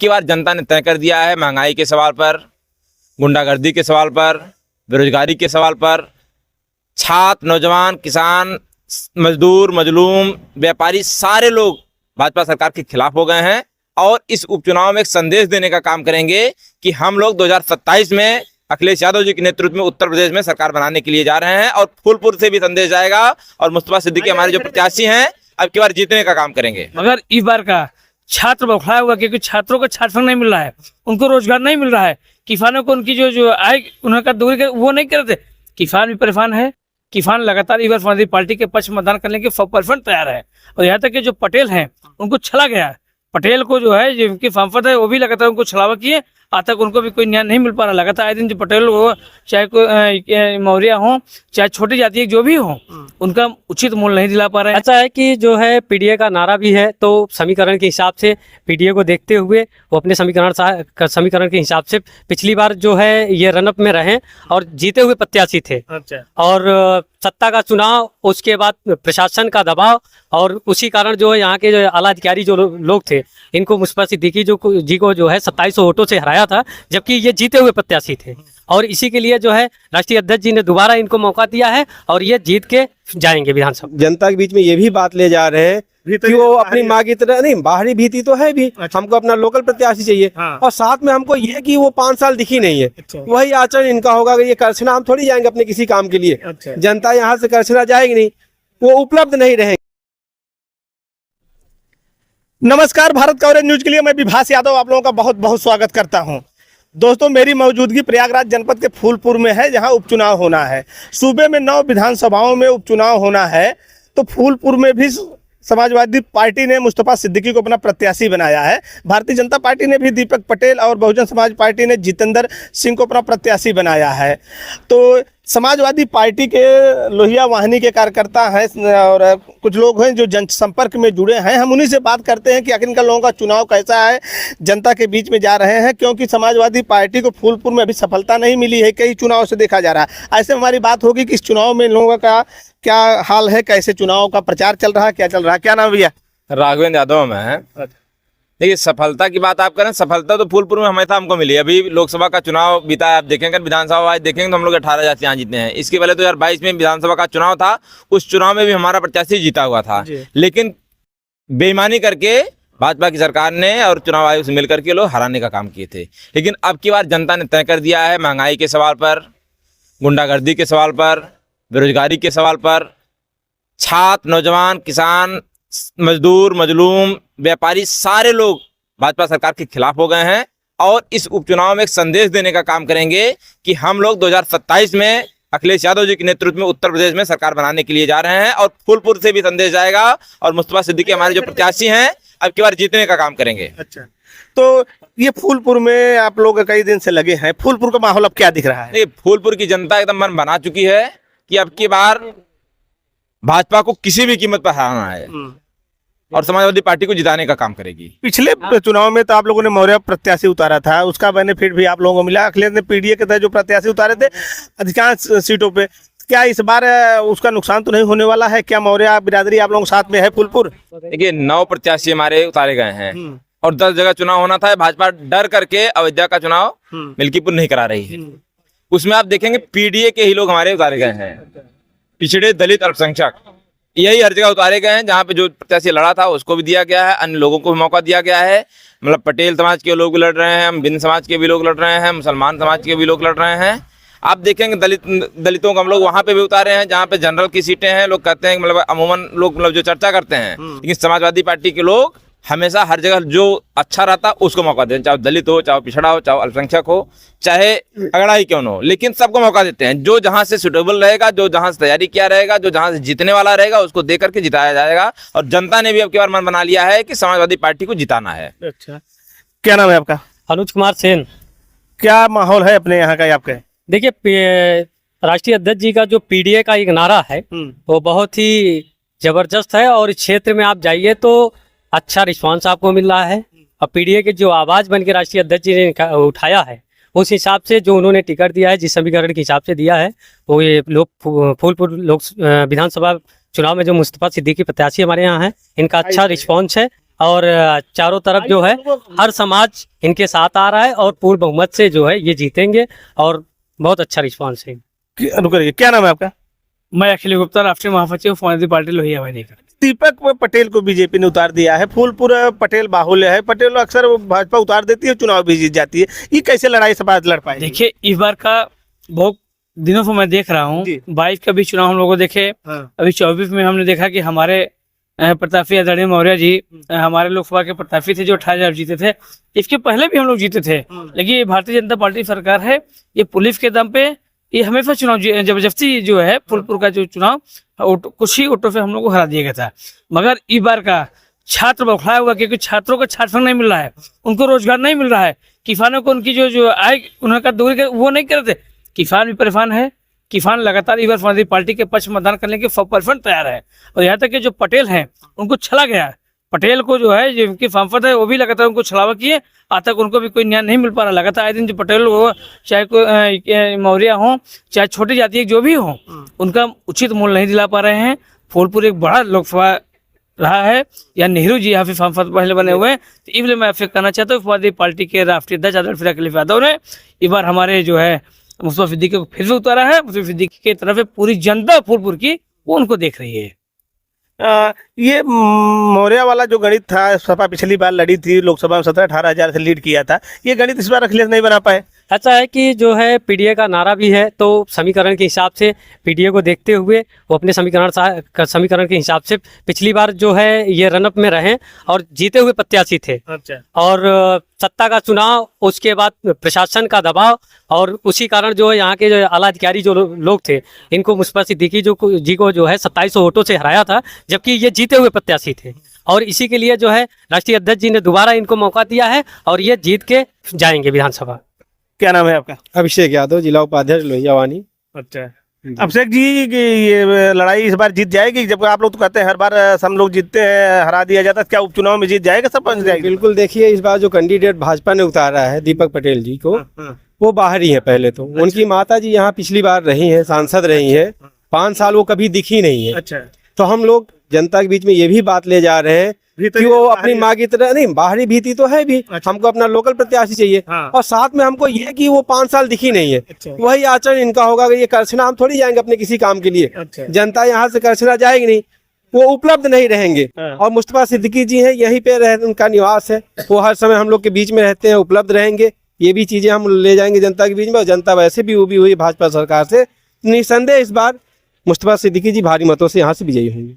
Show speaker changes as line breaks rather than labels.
की बार जनता ने तय कर दिया है, महंगाई के सवाल पर, गुंडागर्दी के सवाल पर, बेरोजगारी के सवाल पर, छात्र, नौजवान, किसान, मजदूर, मजलूम, व्यापारी सारे लोग भाजपा सरकार के खिलाफ हो गए हैं और इस उपचुनाव में एक संदेश देने का काम करेंगे कि हम लोग 2027 में अखिलेश यादव जी के नेतृत्व में उत्तर प्रदेश में सरकार बनाने के लिए जा रहे हैं और फूलपुर से भी संदेश जाएगा और मुस्तफा सिद्दीकी हमारे जो प्रत्याशी हैं अब की बार जीतने का काम करेंगे।
मगर इस बार का छात्र बौखलाया हुआ, क्योंकि छात्रों को छात्र नहीं मिल रहा है, उनको रोजगार नहीं मिल रहा है, किसानों को उनकी जो आय उनका दूरी वो नहीं करते, किसान भी परेशान है। किसान लगातार इस बार समाजवादी पार्टी के पक्ष मतदान करने के 100% तैयार है और यहाँ तक कि जो पटेल हैं उनको छला गया है। पटेल को जो है जिनकी सांसद है वो भी लगातार उनको छलावा किए, आज तक उनको भी कोई न्याय नहीं मिल पा रहा। लगातार आए दिन जो पटेल हो, चाहे कोई मौर्य हो, चाहे छोटी जाति जो भी हो, उनका उचित मूल्य नहीं दिला पा रहे हैं।
ऐसा है कि जो है पीडीए का नारा भी है, तो समीकरण के हिसाब से पीडीए को देखते हुए वो अपने समीकरण के हिसाब से पिछली बार जो है ये रनअप में रहे और जीते हुए प्रत्याशी थे।
अच्छा।
और सत्ता का चुनाव, उसके बाद प्रशासन का दबाव और उसी कारण जो है यहाँ के जो आला अधिकारी जो लोग थे इनको मुस्तफा सिद्दीकी जी को जो है 2700 वोटों से हराया था, जबकि ये जीते हुए प्रत्याशी थे और इसी के लिए जो है राष्ट्रीय अध्यक्ष जी ने दोबारा इनको मौका दिया है और ये जीत के जाएंगे विधानसभा।
जनता के बीच में ये भी बात ले जा रहे हैं कि वो अपनी माँ की तरह नहीं, बाहरी भीति तो है भी। अच्छा। हमको अपना लोकल प्रत्याशी चाहिए। हाँ। और साथ में हमको ये कि वो 5 साल दिखी नहीं है। अच्छा। वही आचरण इनका होगा कि ये करछना हम थोड़ी जाएंगे अपने किसी काम के लिए। अच्छा। जनता यहाँ से करछना जाएगी नहीं, वो उपलब्ध नहीं रहेंगे।
नमस्कार, भारत कवरेज न्यूज के लिए मैं विभास यादव आप लोगों का बहुत बहुत स्वागत करता हूं। दोस्तों, मेरी मौजूदगी प्रयागराज जनपद के फूलपुर में है, जहां उपचुनाव होना है। सूबे में 9 विधानसभाओं में उपचुनाव होना है, तो फूलपुर में भी समाजवादी पार्टी ने मुस्तफा सिद्दीकी को अपना प्रत्याशी बनाया है। भारतीय जनता पार्टी ने भी दीपक पटेल और बहुजन समाज पार्टी ने जितेंद्र सिंह को अपना प्रत्याशी बनाया है। तो समाजवादी पार्टी के लोहिया वाहिनी के कार्यकर्ता हैं और कुछ लोग हैं जो जनसंपर्क में जुड़े हैं। हम उन्हीं से बात करते हैं कि आखिर इनका लोगों का चुनाव कैसा है, जनता के बीच में जा रहे हैं, क्योंकि समाजवादी पार्टी को फूलपुर में अभी सफलता नहीं मिली है, कई चुनाव से देखा जा रहा है। ऐसे हमारी बात होगी कि इस चुनाव में लोगों का क्या हाल है, कैसे चुनाव का प्रचार चल रहा है, क्या चल रहा है। क्या नाम भैया?
राघवेंद्र यादव में। देखिए, सफलता की बात आप करें, सफलता तो फूलपुर में हमेशा हमको मिली। अभी लोकसभा का चुनाव बीता है, आप देखेंगे विधानसभा आज देखेंगे तो हम लोग 18 जाति यहाँ जीते हैं। इसके पहले 2022 में विधानसभा का चुनाव था, उस चुनाव में भी हमारा प्रत्याशी जीता हुआ था, लेकिन बेईमानी करके भाजपा की सरकार ने और चुनाव आयोग से मिलकर के लोग हराने का काम किए थे। लेकिन अब की बार जनता ने तय कर दिया है, महंगाई के सवाल पर, गुंडागर्दी के सवाल पर, बेरोजगारी के सवाल पर, छात्र, नौजवान, किसान, मजदूर, मजलूम, व्यापारी सारे लोग भाजपा सरकार के खिलाफ हो गए हैं और इस उपचुनाव में एक संदेश देने का काम करेंगे कि हम लोग 2027 में अखिलेश यादव जी के नेतृत्व में उत्तर प्रदेश में सरकार बनाने के लिए जा रहे हैं और फूलपुर से भी संदेश जाएगा और मुस्तफा सिद्दीकी हमारे जो प्रत्याशी हैं अब की बार जीतने का काम करेंगे।
अच्छा, तो ये फूलपुर में आप लोग कई दिन से लगे हैं, फूलपुर का माहौल अब क्या दिख रहा है?
फूलपुर की जनता एकदम मन बना चुकी है कि अब की बार भाजपा को किसी भी कीमत पर हराना है और समाजवादी पार्टी को जिताने का काम करेगी।
पिछले चुनाव में तो आप लोगों ने मौर्य प्रत्याशी उतारा था, उसका बेनिफिट भी आप लोगों को मिला। अखिलेश ने पीडीए के तहत जो प्रत्याशी उतारे थे अधिकांश सीटों पे, क्या इस बार उसका नुकसान तो नहीं होने वाला है? क्या मौर्य बिरादरी आप लोगों के साथ में है फूलपुर?
देखिए, 9 प्रत्याशी हमारे उतारे गए हैं और 10 जगह चुनाव होना था। भाजपा डर करके अयोध्या का चुनाव मिल्कीपुर नहीं करा रही है। उसमें आप देखेंगे पीडीए के ही लोग हमारे उतारे गए हैं, पिछड़े, दलित, अल्पसंख्यक, यही हर जगह उतारे गए हैं। जहाँ पे जो प्रत्याशी लड़ा था उसको भी दिया गया है, अन्य लोगों को भी मौका दिया गया है। मतलब पटेल समाज के लोग भी लड़ रहे हैं, बिंद समाज के भी लोग लड़ रहे हैं, मुसलमान समाज के भी लोग लड़ रहे हैं। आप देखेंगे दलितों को हम लोग वहाँ पे भी उतारे हैं जहाँ पे जनरल की सीटें हैं। लोग कहते हैं मतलब अमूमन लोग मतलब जो चर्चा करते हैं, लेकिन समाजवादी पार्टी के लोग हमेशा हर जगह जो अच्छा रहता उसको मौका देते हैं, चाहे दलित हो, चाहे पिछड़ा हो, चाहे अल्पसंख्यक हो, चाहे अगड़ा ही क्यों न हो, लेकिन सबको मौका देते हैं। जो जहां से सुटेबल रहेगा, जो जहां से तैयारी किया रहेगा, जो जहां से जीतने वाला रहेगा उसको दे करके जिताया जाएगा और जनता ने भी अब की बार मन बना लिया है कि समाजवादी पार्टी को जिताना है।
अच्छा, क्या नाम है आपका?
अनुज कुमार सेन।
क्या माहौल है अपने यहाँ का आपके?
देखिए, राष्ट्रीय अध्यक्ष जी का जो पीडीए का एक नारा है वो बहुत ही जबरदस्त है और इस क्षेत्र में आप जाइए तो अच्छा रिस्पांस आपको मिल रहा है। और पीडीए के जो आवाज बन के राष्ट्रीय अध्यक्ष जी ने उठाया है, उस हिसाब से जो उन्होंने टिकट दिया है, जिस समीकरण के हिसाब से दिया है, वो ये लोग फूलपुर लोक विधानसभा चुनाव में जो मुस्तफा सिद्दीकी प्रत्याशी हमारे यहाँ हैं, इनका अच्छा रिस्पांस है और चारों तरफ जो है हर समाज इनके साथ आ रहा है और पूर्ण बहुमत से जो है ये जीतेंगे और बहुत अच्छा रिस्पांस है।
रुकिए, क्या नाम है आपका?
मैं अखिल गुप्ता, राष्ट्रीय महासचिव समाजवादी पार्टी लोहिया वाहिनी का।
दीपक पटेल को बीजेपी ने उतार दिया है। फूलपुर पटेल बाहुल्य है, पटेल अक्सर भाजपा उतार देती है, चुनाव भी जीत जाती है। ये कैसे लड़ाई समाज लड़ पाएगी?
देखिए, इस बार का बहुत दिनों से मैं देख रहा हूँ,
जी।
22 का भी चुनाव हम लोगों देखे, अभी 24 में हमने देखा कि हमारे प्रतापी आदरणीय मौर्य जी हमारे लोकसभा के प्रत्याशी थे जो 18,000 जीते थे। इसके पहले भी हम लोग जीते थे, लेकिन ये भारतीय जनता पार्टी सरकार है, ये पुलिस के दम पे ये हमेशा चुनाव जबरदस्ती जो है फूलपुर का जो चुनाव कुछ ही वोटों से हम लोग को हरा दिया गया था। मगर इस बार का छात्र बौखलाया हुआ, क्योंकि छात्रों को छात्र नहीं मिल रहा है, उनको रोजगार नहीं मिल रहा है, किसानों को उनकी जो आय उनका दूरी वो नहीं कर रहे। किसान भी परेशान है, किसान लगातार इस बार समाजवादी पार्टी के पक्ष मतदान करने के 100% तैयार है। और यहाँ तक कि जो पटेल हैं उनको छला गया, पटेल को जो है जिनकी सांसद है वो भी लगातार उनको छलावा किए, आज तक उनको भी कोई न्याय नहीं मिल पा रहा। लगातार आए दिन जो पटेल हो, चाहे कोई मौर्य हो, चाहे छोटी जाति जो भी हो, उनका उचित मूल्य नहीं दिला पा रहे हैं। फूलपुर एक बड़ा लोकसभा रहा है, या नेहरू जी यहाँ पे सांसद पहले बने हुए हैं, तो इसलिए मैं आपसे कहना चाहता हूँ समाजवादी पार्टी के राष्ट्रीय अध्यक्ष आदरणीय फिरोज खलीफा यादव ने इस बार हमारे जो है मुस्तफा सिद्दीकी को फिर से उतारा है। मुस्तफा सिद्दीकी की तरफ पूरी जनता फूलपुर की वो उनको देख रही है।
ये मौर्य वाला जो गणित था, सपा पिछली बार लड़ी थी लोकसभा में 17-18 हजार से लीड किया था, ये गणित इस बार अखिलेश नहीं बना पाए।
ऐसा है कि जो है पीडीए का नारा भी है, तो समीकरण के हिसाब से पीडीए को देखते हुए वो अपने समीकरण के हिसाब से पिछली बार जो है ये रनअप में रहे और जीते हुए प्रत्याशी थे।
अच्छा।
और सत्ता का चुनाव, उसके बाद प्रशासन का दबाव, और उसी कारण जो है यहाँ के जो आला अधिकारी जो लोग थे इनको मुस्तफा सिद्दीकी जी को जो है 2700 वोटों से हराया था, जबकि ये जीते हुए प्रत्याशी थे। और इसी के लिए जो है राष्ट्रीय अध्यक्ष जी ने दोबारा इनको मौका दिया है और ये जीत के जाएंगे विधानसभा।
क्या नाम है आपका?
अभिषेक यादव, जिला उपाध्यक्ष लोहिया वाहिनी।
अच्छा, अभिषेक जी की ये लड़ाई इस बार जीत जाएगी? जब आप लोग तो कहते हैं हर बार हम लोग जीतते हैं, हरा दिया जाता है, क्या उपचुनाव में जीत जाएगा, सब बन जाएगी?
बिल्कुल, देखिए इस बार जो कैंडिडेट भाजपा ने उतारा है दीपक पटेल जी को, वो बाहरी है। पहले तो उनकी माता जी यहाँ पिछली बार रही हैं, सांसद रही हैं, 5 साल वो कभी दिखी नहीं है।
अच्छा।
तो हम लोग जनता के बीच में ये भी बात ले जा रहे हैं कि वो अपनी माँ की तरह नहीं, बाहरी भीति तो है भी, हमको अपना लोकल प्रत्याशी चाहिए। और साथ में हमको ये कि वो 5 साल दिखी नहीं है, वही आचरण इनका होगा कि ये करछना, हम थोड़ी जाएंगे अपने किसी काम के लिए, जनता यहाँ से करछना जाएगी नहीं, वो उपलब्ध नहीं रहेंगे। और मुस्तफा सिद्दीकी जी हैं, यहीं पे उनका निवास है, वो हर समय हम लोग के बीच में रहते हैं, उपलब्ध रहेंगे। ये भी चीजें हम ले जाएंगे जनता के बीच में, और जनता वैसे भी उबी हुई भाजपा सरकार से। निसंदेह इस बार मुस्तफा सिद्दीकी जी भारी मतों से यहाँ से विजयी होंगे।